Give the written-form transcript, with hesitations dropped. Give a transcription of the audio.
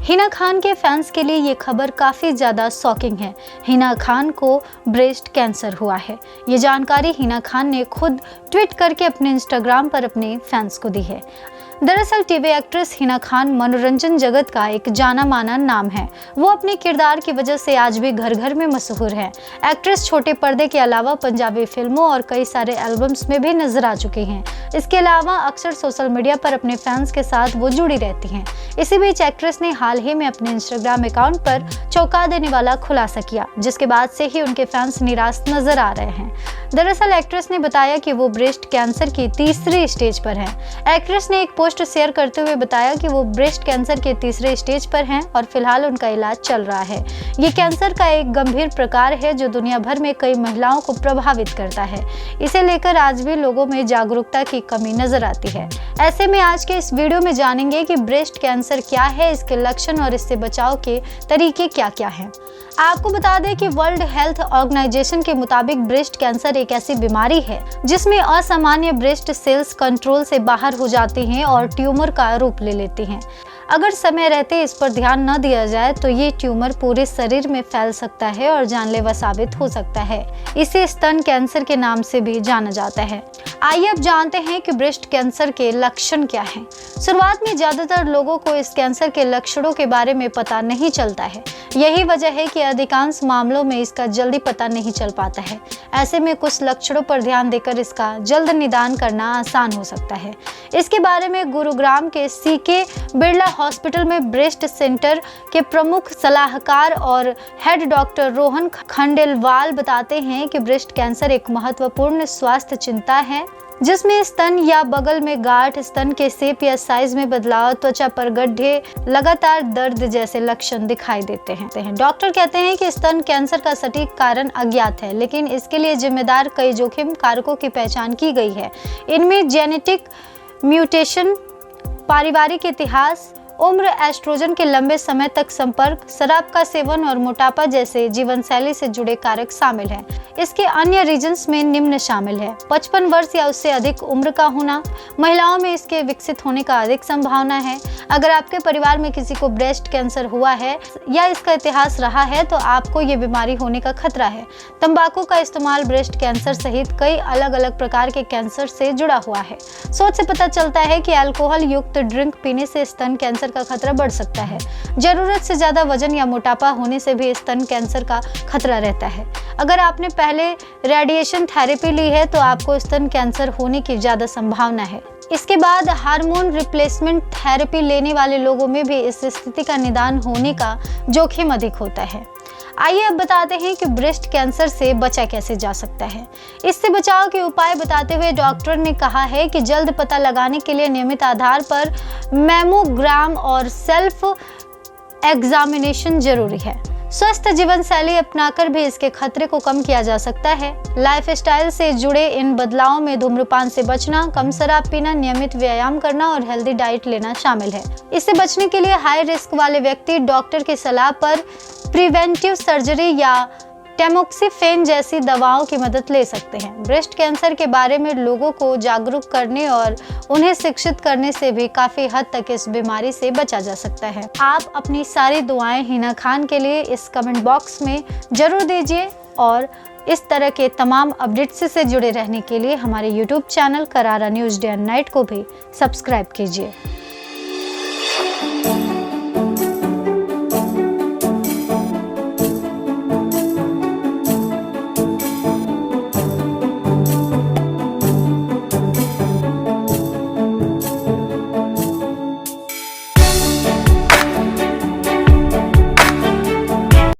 हिना खान के फैंस के लिए ये खबर काफ़ी ज़्यादा शॉकिंग है। हिना खान को ब्रेस्ट कैंसर हुआ है। ये जानकारी हिना खान ने खुद ट्वीट करके अपने इंस्टाग्राम पर अपने फैंस को दी है। दरअसल टीवी एक्ट्रेस हिना खान मनोरंजन जगत का एक जाना माना नाम है। वो अपने किरदार की वजह से आज भी घर घर में मशहूर है। एक्ट्रेस छोटे पर्दे के अलावा पंजाबी फिल्मों और कई सारे एल्बम्स में भी नजर आ चुकी हैं। इसके अलावा अक्सर सोशल मीडिया पर अपने फैंस के साथ वो जुड़ी रहती हैं। इसी बीच एक्ट्रेस ने हाल ही में अपने इंस्टाग्राम अकाउंट पर चौंका देने वाला खुलासा किया, जिसके बाद से ही उनके फैंस निराश नजर आ रहे हैं। दरअसल एक्ट्रेस ने बताया कि वो ब्रेस्ट कैंसर की तीसरी स्टेज पर है। एक्ट्रेस ने एक पोस्ट शेयर करते हुए बताया कि वो ब्रेस्ट कैंसर के तीसरे स्टेज पर हैं और फिलहाल उनका इलाज चल रहा है। ये कैंसर का एक गंभीर प्रकार है जो दुनिया भर में कई महिलाओं को प्रभावित करता है। इसे लेकर आज भी लोगों में जागरूकता की कमी नजर आती है। ऐसे में आज के इस वीडियो में जानेंगे कि ब्रेस्ट कैंसर क्या है, इसके लक्षण और इससे बचाव के तरीके क्या क्या हैं। आपको बता दें कि वर्ल्ड हेल्थ ऑर्गेनाइजेशन के मुताबिक ब्रेस्ट कैंसर एक ऐसी बीमारी है जिसमें असामान्य ब्रेस्ट सेल्स कंट्रोल से बाहर हो जाती हैं और ट्यूमर का रूप ले लेती हैं। अगर समय रहते इस पर ध्यान न दिया जाए तो ये ट्यूमर पूरे शरीर में फैल सकता है और जानलेवा साबित हो सकता है। इसे स्तन कैंसर के नाम से भी जाना जाता है। आइए अब जानते हैं कि ब्रेस्ट कैंसर के लक्षण क्या हैं। शुरुआत में ज्यादातर लोगों को इस कैंसर के लक्षणों के बारे में पता नहीं चलता है। यही वजह है कि अधिकांश मामलों में इसका जल्दी पता नहीं चल पाता है। ऐसे में कुछ लक्षणों पर ध्यान देकर इसका जल्द निदान करना आसान हो सकता है। इसके बारे में गुरुग्राम के सीके बिरला हॉस्पिटल में ब्रेस्ट सेंटर के प्रमुख सलाहकार और हेड डॉक्टर रोहन खंडेलवाल बताते हैं कि ब्रेस्ट कैंसर एक महत्वपूर्ण स्वास्थ्य चिंता है जिसमें स्तन या बगल में गांठ, स्तन के शेप या साइज में बदलाव, त्वचा पर गड्ढे, लगातार दर्द जैसे लक्षण दिखाई देते हैं। डॉक्टर कहते हैं कि स्तन कैंसर का सटीक कारण अज्ञात है, लेकिन इसके लिए जिम्मेदार कई जोखिम कारकों की पहचान की गई है। इनमें जेनेटिक म्यूटेशन, पारिवारिक इतिहास, उम्र, एस्ट्रोजन के लंबे समय तक संपर्क, शराब का सेवन और मोटापा जैसे जीवन शैली से जुड़े कारक शामिल हैं। इसके अन्य रीजन्स में निम्न शामिल है: 55 वर्ष या उससे अधिक उम्र का होना, महिलाओं में इसके विकसित होने का अधिक संभावना है। अगर आपके परिवार में किसी को ब्रेस्ट कैंसर हुआ है या इसका इतिहास रहा है तो आपको ये बीमारी होने का खतरा है। तंबाकू का इस्तेमाल ब्रेस्ट कैंसर सहित कई अलग अलग प्रकार के कैंसर से जुड़ा हुआ है। सोच से पता चलता है कि अल्कोहल युक्त ड्रिंक पीने से स्तन कैंसर का खतरा बढ़ सकता है। जरूरत से ज्यादा वजन या मोटापा होने से भी स्तन कैंसर का खतरा रहता है। अगर आपने पहले रेडिएशन थेरेपी ली है तो आपको स्तन कैंसर होने की ज्यादा संभावना है। इसके बाद हार्मोन रिप्लेसमेंट थेरेपी लेने वाले लोगों में भी इस स्थिति का निदान होने का जोखिम अधिक होता है। आइए अब बताते हैं कि ब्रेस्ट कैंसर से बचा कैसे जा सकता है। इससे बचाव के उपाय बताते हुए डॉक्टर ने कहा है कि जल्द पता लगाने के लिए नियमित आधार पर मैमोग्राम और सेल्फ एग्जामिनेशन जरूरी है। स्वस्थ जीवन शैली अपनाकर भी इसके खतरे को कम किया जा सकता है। लाइफस्टाइल से जुड़े इन बदलावों में धूम्रपान से बचना, कम शराब पीना, नियमित व्यायाम करना और हेल्दी डाइट लेना शामिल है। इससे बचने के लिए हाई रिस्क वाले व्यक्ति डॉक्टर की सलाह पर प्रिवेंटिव सर्जरी या टैमोक्सिफेन जैसी दवाओं की मदद ले सकते हैं। ब्रेस्ट कैंसर के बारे में लोगों को जागरूक करने और उन्हें शिक्षित करने से भी काफी हद तक इस बीमारी से बचा जा सकता है। आप अपनी सारी दुआएं हिना खान के लिए इस कमेंट बॉक्स में जरूर दीजिए और इस तरह के तमाम अपडेट्स से जुड़े रहने के लिए हमारे YouTube चैनल करारा न्यूज़ डे एंड नाइट को भी सब्सक्राइब कीजिए।